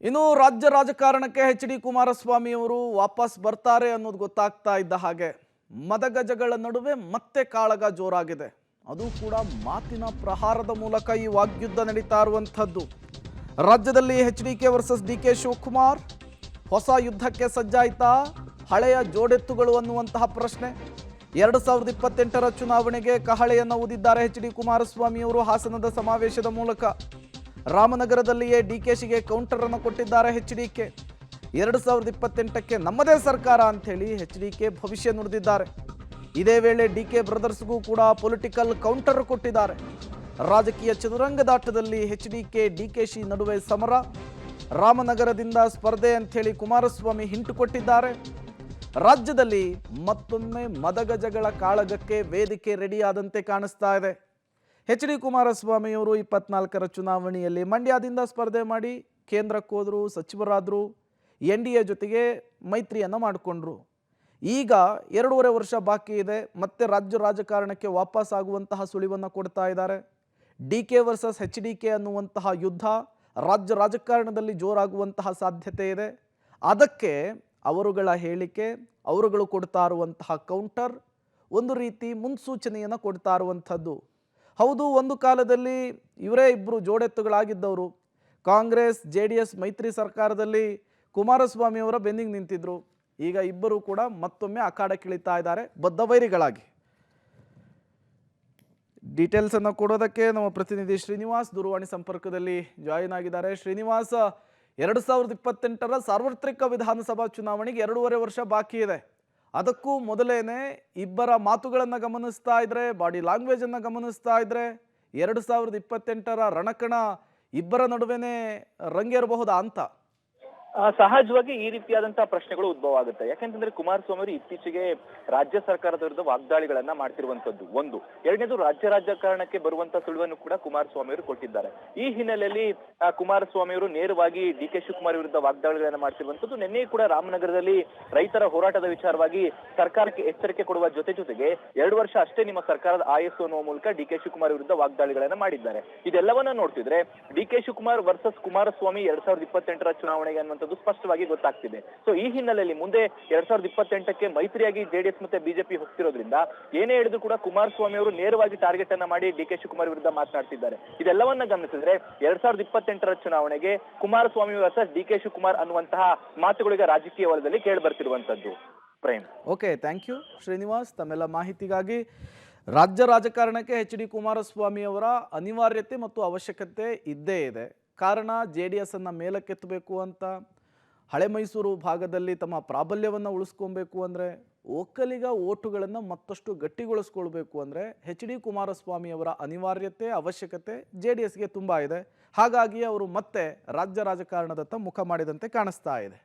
ಇನ್ನು ರಾಜ್ಯ ರಾಜಕಾರಣಕ್ಕೆ ಎಚ್.ಡಿ. ಕುಮಾರಸ್ವಾಮಿ ಅವರು ವಾಪಸ್ ಬರ್ತಾರೆ ಅನ್ನೋದು ಗೊತ್ತಾಗ್ತಾ ಇದ್ದ ಹಾಗೆ ಮದಗಜಗಳ ನಡುವೆ ಮತ್ತೆ ಕಾಳಗ ಜೋರಾಗಿದೆ. ಅದು ಕೂಡ ಮಾತಿನ ಪ್ರಹಾರದ ಮೂಲಕ ಈ ವಾಗ್ಯುದ್ಧ ನಡೀತಾ ಇರುವಂತದ್ದು. ರಾಜ್ಯದಲ್ಲಿ ಎಚ್.ಡಿ.ಕೆ ವರ್ಸಸ್ ಡಿ.ಕೆ ಶಿವಕುಮಾರ್ ಹೊಸ ಯುದ್ಧಕ್ಕೆ ಸಜ್ಜಾಯ್ತಾ? ಹಳೆಯ ಜೋಡೆತ್ತುಗಳು ಅನ್ನುವಂತಹ ಪ್ರಶ್ನೆ. 2028ರ ಚುನಾವಣೆಗೆ ಕಹಳೆಯನ್ನು ಊದಿದ್ದಾರೆ ಎಚ್.ಡಿ. ಕುಮಾರಸ್ವಾಮಿ ಅವರು ಹಾಸನದ ಸಮಾವೇಶದ ಮೂಲಕ. ರಾಮನಗರದಲ್ಲಿಯೇ ಡಿಕೆಶಿಗೆ ಕೌಂಟರ್ ಅನ್ನು ಕೊಟ್ಟಿದ್ದಾರೆ ಎಚ್.ಡಿ.ಕೆ. 2028ಕ್ಕೆ ನಮ್ಮದೇ ಸರ್ಕಾರ ಅಂಥೇಳಿ ಎಚ್.ಡಿ.ಕೆ ಭವಿಷ್ಯ ನುಡಿದಿದ್ದಾರೆ. ಇದೇ ವೇಳೆ ಡಿ.ಕೆ ಬ್ರದರ್ಸ್ಗೂ ಕೂಡ ಪೊಲಿಟಿಕಲ್ ಕೌಂಟರ್ ಕೊಟ್ಟಿದ್ದಾರೆ. ರಾಜಕೀಯ ಚದುರಂಗದಾಟದಲ್ಲಿ ಎಚ್.ಡಿ.ಕೆ ಡಿಕೆಶಿ ನಡುವೆ ಸಮರ. ರಾಮನಗರದಿಂದ ಸ್ಪರ್ಧೆ ಅಂಥೇಳಿ ಕುಮಾರಸ್ವಾಮಿ ಹಿಂಟು ಕೊಟ್ಟಿದ್ದಾರೆ. ರಾಜ್ಯದಲ್ಲಿ ಮತ್ತೊಮ್ಮೆ ಮದಗಜಗಳ ಕಾಳಗಕ್ಕೆ ವೇದಿಕೆ ರೆಡಿಯಾದಂತೆ ಕಾಣಿಸ್ತಾ ಇದೆ. ಎಚ್.ಡಿ. ಕುಮಾರಸ್ವಾಮಿಯವರು 24ರ ಚುನಾವಣೆಯಲ್ಲಿ ಮಂಡ್ಯದಿಂದ ಸ್ಪರ್ಧೆ ಮಾಡಿ ಕೇಂದ್ರಕ್ಕೆ ಹೋದರು, ಸಚಿವರಾದರು, NDA ಜೊತೆಗೆ ಮೈತ್ರಿಯನ್ನು ಮಾಡಿಕೊಂಡ್ರು. ಈಗ 2.5 ವರ್ಷ ಬಾಕಿ ಇದೆ. ಮತ್ತೆ ರಾಜ್ಯ ರಾಜಕಾರಣಕ್ಕೆ ವಾಪಸ್ ಆಗುವಂತಹ ಸುಳಿವನ್ನು ಕೊಡ್ತಾ ಇದ್ದಾರೆ. ಡಿ.ಕೆ ವರ್ಸಸ್ ಎಚ್.ಡಿ.ಕೆ ಅನ್ನುವಂತಹ ಯುದ್ಧ ರಾಜ್ಯ ರಾಜಕಾರಣದಲ್ಲಿ ಜೋರಾಗುವಂತಹ ಸಾಧ್ಯತೆ ಇದೆ. ಅದಕ್ಕೆ ಅವರುಗಳ ಹೇಳಿಕೆ, ಅವರುಗಳು ಕೊಡ್ತಾ ಇರುವಂತಹ ಕೌಂಟರ್ ಒಂದು ರೀತಿ ಮುನ್ಸೂಚನೆಯನ್ನು ಕೊಡ್ತಾ ಇರುವಂಥದ್ದು. ಹೌದು, ಒಂದು ಕಾಲದಲ್ಲಿ ಇವರೇ ಇಬ್ಬರು ಜೋಡೆತ್ತುಗಳಾಗಿದ್ದವರು. ಕಾಂಗ್ರೆಸ್ JDS ಮೈತ್ರಿ ಸರ್ಕಾರದಲ್ಲಿ ಕುಮಾರಸ್ವಾಮಿಯವರ ಬೆನ್ನಿಗೆ ನಿಂತಿದ್ರು. ಈಗ ಇಬ್ಬರು ಕೂಡ ಮತ್ತೊಮ್ಮೆ ಅಖಾಡಕ್ಕಿಳಿತಾ ಇದ್ದಾರೆ ಬದ್ಧ ವೈರಿಗಳಾಗಿ. ಡೀಟೇಲ್ಸ್ ಅನ್ನು ಕೊಡೋದಕ್ಕೆ ನಮ್ಮ ಪ್ರತಿನಿಧಿ ಶ್ರೀನಿವಾಸ್ ದೂರವಾಣಿ ಸಂಪರ್ಕದಲ್ಲಿ ಜಾಯಿನ್ ಆಗಿದ್ದಾರೆ. ಶ್ರೀನಿವಾಸ್, 2028ರ ಸಾರ್ವತ್ರಿಕ ವಿಧಾನಸಭಾ ಚುನಾವಣೆಗೆ 2.5 ವರ್ಷ ಬಾಕಿ ಇದೆ. ಅದಕ್ಕೂ ಮೊದಲೇನೆ ಇಬ್ಬರ ಮಾತುಗಳನ್ನು ಗಮನಿಸ್ತಾ ಇದ್ರೆ, ಬಾಡಿ ಲ್ಯಾಂಗ್ವೇಜ್ ಅನ್ನು ಗಮನಿಸ್ತಾ ಇದ್ರೆ 2028ರ ರಣಕಣ ಇಬ್ಬರ ನಡುವೆನೇ ರಂಗೇರಬಹುದಾ ಅಂತ? ಸಹಜವಾಗಿ ಈ ರೀತಿಯಾದಂತಹ ಪ್ರಶ್ನೆಗಳು ಉದ್ಭವ ಆಗುತ್ತೆ. ಯಾಕೆಂತಂದ್ರೆ ಕುಮಾರಸ್ವಾಮಿ ಅವರು ಇತ್ತೀಚೆಗೆ ರಾಜ್ಯ ಸರ್ಕಾರದ ವಿರುದ್ಧ ವಾಗ್ದಾಳಿಗಳನ್ನ ಮಾಡ್ತಿರುವಂತದ್ದು ಒಂದು. ಎರಡನೇದು, ರಾಜ್ಯ ರಾಜಕಾರಣಕ್ಕೆ ಬರುವಂತ ಸುಳಿವನ್ನು ಕೂಡ ಕುಮಾರಸ್ವಾಮಿ ಅವರು ಕೊಟ್ಟಿದ್ದಾರೆ. ಈ ಹಿನ್ನೆಲೆಯಲ್ಲಿ ಕುಮಾರಸ್ವಾಮಿ ಅವರು ನೇರವಾಗಿ ಡಿ.ಕೆ ಶಿವಕುಮಾರ್ ವಿರುದ್ಧ ವಾಗ್ದಾಳಿಗಳನ್ನ ಮಾಡ್ತಿರುವಂತದ್ದು. ನಿನ್ನೆ ಕೂಡ ರಾಮನಗರದಲ್ಲಿ ರೈತರ ಹೋರಾಟದ ವಿಚಾರವಾಗಿ ಸರ್ಕಾರಕ್ಕೆ ಎಚ್ಚರಿಕೆ ಕೊಡುವ ಜೊತೆಗೆ 2 ವರ್ಷ ಅಷ್ಟೇ ನಿಮ್ಮ ಸರ್ಕಾರದ ಆಯಸ್ಸು ಅನ್ನುವ ಮೂಲಕ ಡಿ.ಕೆ ಶಿವಕುಮಾರ್ ವಿರುದ್ಧ ವಾಗ್ದಾಳಿಗಳನ್ನ ಮಾಡಿದ್ದಾರೆ. ಇದೆಲ್ಲವನ್ನ ನೋಡ್ತಿದ್ರೆ ಡಿ.ಕೆ ಶಿವಕುಮಾರ್ ವರ್ಸಸ್ ಕುಮಾರಸ್ವಾಮಿ 2028ರ ಚುನಾವಣೆಗೆ ಸ್ಪಷ್ಟವಾಗಿ ಗೊತ್ತಾಗ್ತಿದೆ. ಸೊ ಈ ಹಿನ್ನೆಲೆಯಲ್ಲಿ ಮುಂದೆ 2028ಕ್ಕೆ ಮೈತ್ರಿಯಾಗಿ JDS ಮತ್ತೆ ಬಿಜೆಪಿ ಹೋಗ್ತಿರೋದ್ರಿಂದ ಏನೇ ಹೇಳಿದ್ರು ಕೂಡ ಕುಮಾರಸ್ವಾಮಿ ಅವರು ನೇರವಾಗಿ ಟಾರ್ಗೆಟ್ ಅನ್ನ ಮಾಡಿ ಡಿ.ಕೆ ಶಿವಕುಮಾರ್ ವಿರುದ್ಧ ಮಾತನಾಡ್ತಿದ್ದಾರೆ. ಇದೆಲ್ಲವನ್ನ ಗಮನಿಸಿದ್ರೆ 2028ರ ಚುನಾವಣೆಗೆ ಕುಮಾರಸ್ವಾಮಿ ವರ್ಸಸ್ ಡಿ.ಕೆ ಶಿವಕುಮಾರ್ ಅನ್ನುವಂತಹ ಮಾತುಗಳಿಗೆ ರಾಜಕೀಯ ವಲಯದಲ್ಲಿ ಕೇಳಿ ಬರ್ತಿರುವಂತದ್ದು. Prem. Okay, thank you Srinivas ತಮ್ಮೆಲ್ಲ ಮಾಹಿತಿಗಾಗಿ. ರಾಜ್ಯ ರಾಜಕಾರಣಕ್ಕೆ ಎಚ್.ಡಿ. ಕುಮಾರಸ್ವಾಮಿ ಅವರ ಅನಿವಾರ್ಯತೆ ಮತ್ತು ಅವಶ್ಯಕತೆ ಇದ್ದೇ ಇದೆ. ಕಾರಣ JDS ಅನ್ನ ಮೇಲಕ್ಕೆತ್ತಬೇಕು ಅಂತ, ಹಳೆ ಮೈಸೂರು ಭಾಗದಲ್ಲಿ ತಮ್ಮ ಪ್ರಾಬಲ್ಯವನ್ನು ಉಳಿಸ್ಕೊಬೇಕು ಅಂದರೆ, ಒಕ್ಕಲಿಗ ಓಟುಗಳನ್ನು ಮತ್ತಷ್ಟು ಗಟ್ಟಿಗೊಳಿಸ್ಕೊಳ್ಬೇಕು ಅಂದರೆ ಎಚ್.ಡಿ. ಕುಮಾರಸ್ವಾಮಿ ಅವರ ಅನಿವಾರ್ಯತೆ ಅವಶ್ಯಕತೆ JDSಗೆ ತುಂಬ ಇದೆ. ಹಾಗಾಗಿ ಅವರು ಮತ್ತೆ ರಾಜ್ಯ ರಾಜಕಾರಣದತ್ತ ಮುಖ ಮಾಡಿದಂತೆ ಕಾಣಿಸ್ತಾ ಇದೆ.